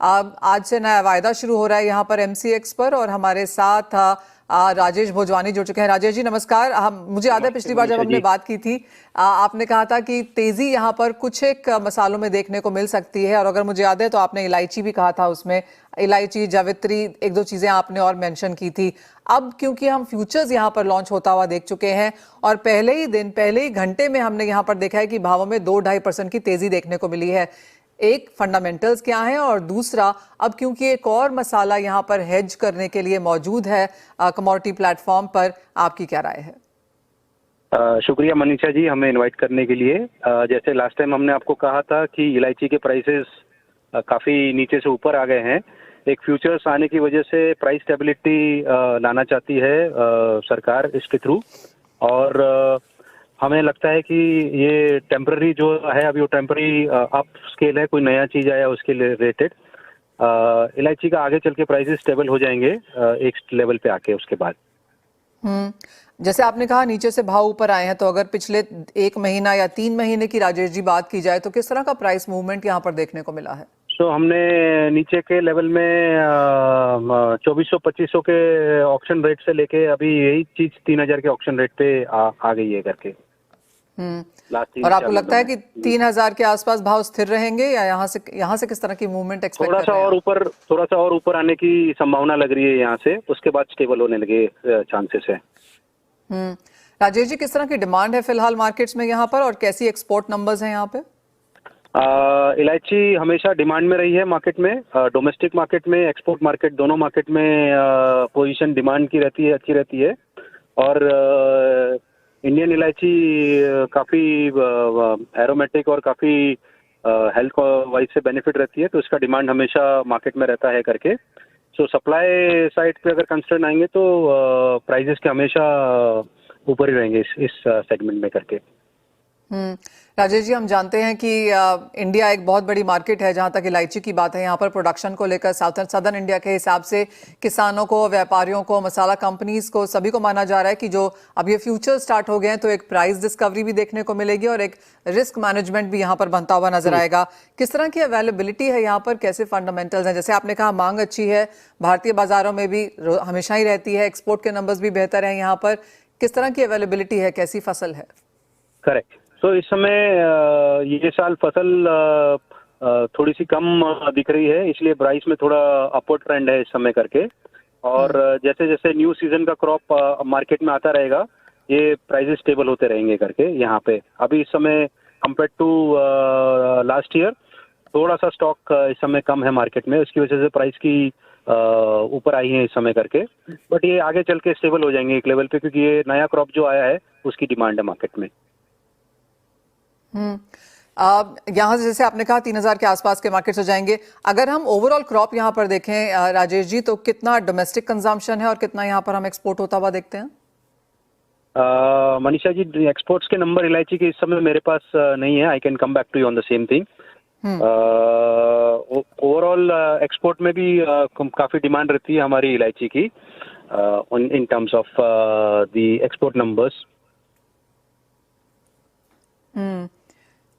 आज से नया वायदा शुरू हो रहा है यहाँ पर एमसीएक्स पर और हमारे साथ राजेश भोजवानी जुड़ चुके हैं। राजेश जी नमस्कार। मुझे याद है पिछली बार जब हमने बात की थी आपने कहा था कि तेजी यहाँ पर कुछ एक मसालों में देखने को मिल सकती है, और अगर मुझे याद है तो आपने इलायची भी कहा था, उसमें इलायची जावित्री एक दो चीजें आपने और मेंशन की थी। अब क्योंकि हम फ्यूचर्स यहाँ पर लॉन्च होता हुआ देख चुके हैं और पहले ही घंटे में हमने यहाँ पर देखा है कि भावों में 2-2.5% की तेजी देखने को मिली है। एक फंडामेंटल्स क्या है और दूसरा अब क्योंकि एक और मसाला यहाँ पर हेज करने के लिए मौजूद है कमोडिटी प्लेटफॉर्म पर, आपकी क्या राय है? शुक्रिया मनीषा जी हमें इनवाइट करने के लिए। जैसे लास्ट टाइम हमने आपको कहा था कि इलायची के प्राइसेस काफ़ी नीचे से ऊपर आ गए हैं। एक फ्यूचर्स आने की वजह से प्राइस स्टेबिलिटी लाना चाहती है सरकार इसके थ्रू, और हमें लगता है कि ये टेम्पररी जो है अभी वो टेम्पररी अप स्केल है, कोई नया चीज़ आया उसके रिलेटेड। इलायची का आगे चल के प्राइसेस स्टेबल हो जाएंगे एक लेवल पे आके उसके बाद। जैसे आपने कहा नीचे से भाव ऊपर आए हैं, तो अगर पिछले 1 महीना या 3 महीने की राजेश जी बात की जाए तो किस तरह का प्राइस मूवमेंट यहाँ पर देखने को मिला है? तो हमने नीचे के लेवल में 2400-2500 के ऑक्शन रेट से लेके अभी यही चीज 3000 के ऑक्शन रेट पे आ गई है करके। और आपको लगता है कि 3000 के आसपास भाव स्थिर रहेंगे या यहाँ से किस तरह की मूवमेंट एक्सपेक्ट कर रहे हैं? थोड़ा सा और ऊपर आने की संभावना लग रही है यहाँ से, उसके बाद स्टेबल होने लगे चांसेस है। राजेश जी किस तरह की डिमांड है फिलहाल मार्केट्स में यहाँ पर, और कैसी एक्सपोर्ट नंबर्स हैं यहाँ पे? इलायची हमेशा डिमांड में रही है मार्केट में, डोमेस्टिक मार्केट में, एक्सपोर्ट मार्केट, दोनों मार्केट में पोजीशन डिमांड की रहती है, अच्छी रहती है। और इंडियन इलायची काफ़ी एरोमेटिक और काफ़ी हेल्थ वाइज से बेनिफिट रहती है, तो इसका डिमांड हमेशा मार्केट में रहता है करके। सो सप्लाई साइड पे अगर कंसर्न आएंगे तो प्राइजेस के हमेशा ऊपर ही रहेंगे इस सेगमेंट में करके। राजेश जी हम जानते हैं कि इंडिया एक बहुत बड़ी मार्केट है जहां तक इलायची की बात है। यहाँ पर प्रोडक्शन को लेकर सदर्न इंडिया के हिसाब से किसानों को, व्यापारियों को, मसाला कंपनीज को, सभी को माना जा रहा है कि जो अब ये फ्यूचर स्टार्ट हो गए हैं तो एक प्राइस डिस्कवरी भी देखने को मिलेगी और एक रिस्क मैनेजमेंट भी यहाँ पर बनता हुआ नजर आएगा। किस तरह की अवेलेबिलिटी है यहाँ पर, कैसे फंडामेंटल्स हैं? जैसे आपने कहा मांग अच्छी है, भारतीय बाजारों में भी हमेशा ही रहती है, एक्सपोर्ट के नंबर्स भी बेहतर हैं यहाँ पर। किस तरह की अवेलेबिलिटी है, कैसी फसल है? करेक्ट। तो इस समय ये साल फसल थोड़ी सी कम दिख रही है, इसलिए प्राइस में थोड़ा अपवर्ड ट्रेंड है इस समय करके। और जैसे जैसे न्यू सीजन का क्रॉप मार्केट में आता रहेगा ये प्राइसेस स्टेबल होते रहेंगे करके। यहाँ पे अभी इस समय कंपेयर टू लास्ट ईयर थोड़ा सा स्टॉक इस समय कम है मार्केट में, उसकी वजह से प्राइस की ऊपर आई है इस समय करके। बट ये आगे चल के स्टेबल हो जाएंगे एक लेवल पे, क्योंकि ये नया क्रॉप जो आया है उसकी डिमांड है मार्केट में। यहाँ से जैसे आपने कहा 3000 के आसपास के मार्केट्स हो जाएंगे। अगर हम ओवरऑल क्रॉप यहाँ पर देखें राजेश जी, तो कितना डोमेस्टिक कंजम्पशन है और कितना यहाँ पर हम एक्सपोर्ट होता हुआ देखते हैं? मनीषा जी एक्सपोर्ट्स के नंबर इलायची के इस समय मेरे पास नहीं है। I can come back to you on the same thing. Overall export में भी काफी डिमांड रहती है हमारी इलायची की in terms of the export numbers.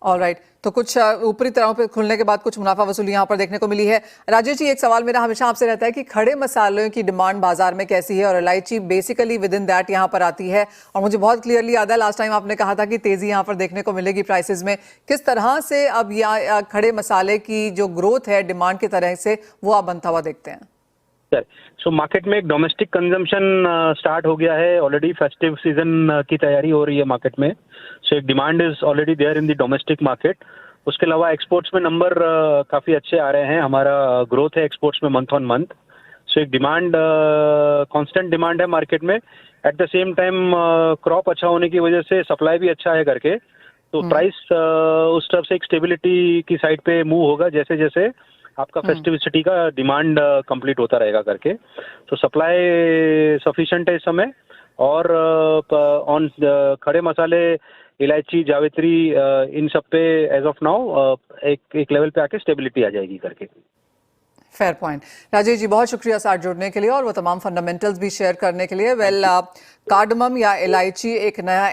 Alright, तो कुछ ऊपरी तरह पे खुलने के बाद कुछ मुनाफा वसूली यहाँ पर देखने को मिली है। राजेश जी एक सवाल मेरा हमेशा आपसे रहता है कि खड़े मसालों की डिमांड बाजार में कैसी है, और इलायची बेसिकली विद इन दैट यहाँ पर आती है। और मुझे बहुत क्लियरली याद है लास्ट टाइम आपने कहा था कि तेजी यहाँ पर देखने को मिलेगी प्राइसेस में। किस तरह से अब यहाँ खड़े मसाले की जो ग्रोथ है डिमांड की तरह से वो आप बनता हुआ देखते हैं? सो मार्केट में एक डोमेस्टिक कंजम्पशन स्टार्ट हो गया है ऑलरेडी, फेस्टिव सीजन की तैयारी हो रही है मार्केट में। सो एक demand is already there in the domestic market. उसके अलावा एक्सपोर्ट्स में नंबर काफ़ी अच्छे आ रहे हैं, हमारा ग्रोथ है एक्सपोर्ट्स में मंथ ऑन मंथ। सो एक डिमांड कांस्टेंट डिमांड है मार्केट में। At the same time crop अच्छा होने की वजह से सप्लाई भी अच्छा है करके, तो प्राइस उस तरफ से एक स्टेबिलिटी की साइड पे मूव होगा जैसे जैसे आपका फेस्टिविटी का डिमांड कंप्लीट होता रहेगा करके। तो सप्लाई सफिशिएंट है इस समय। और ऑन खड़े मसाले, इलायची, जावित्री, इन सब पे एज ऑफ नाउ एक लेवल पे आके स्टेबिलिटी आ जाएगी करके। Fair point. राजेश जी बहुत शुक्रिया साथ जुड़ने के लिए और वो तमाम फंडामेंटल्स भी शेयर करने के लिए। कार्डमम या इलायची एक नया